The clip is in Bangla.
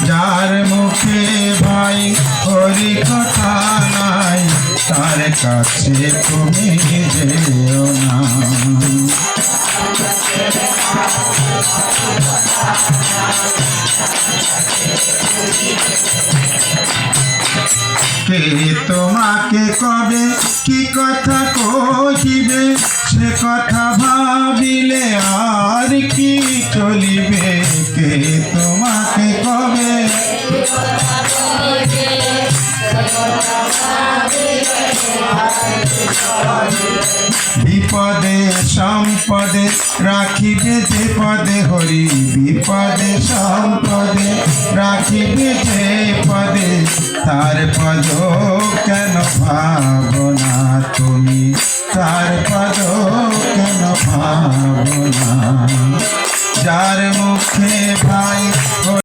যার মুখে ভাই হরি কথা নাই, তার কাছে তুমি যেও না। কে তোমাকে কবে কি কথা কহিবে, সে কথা ভাবিলে আর কি চলিবে। কে তোমাকে কবে বিপদে সম্পদে রাখিবে যে পদে হরি, বিপদে সম্পদে রাখিবে যে পদে, তার পদ কেন ভাবনা তুমি, তার পদ কেন ভাবনা। যার মুখে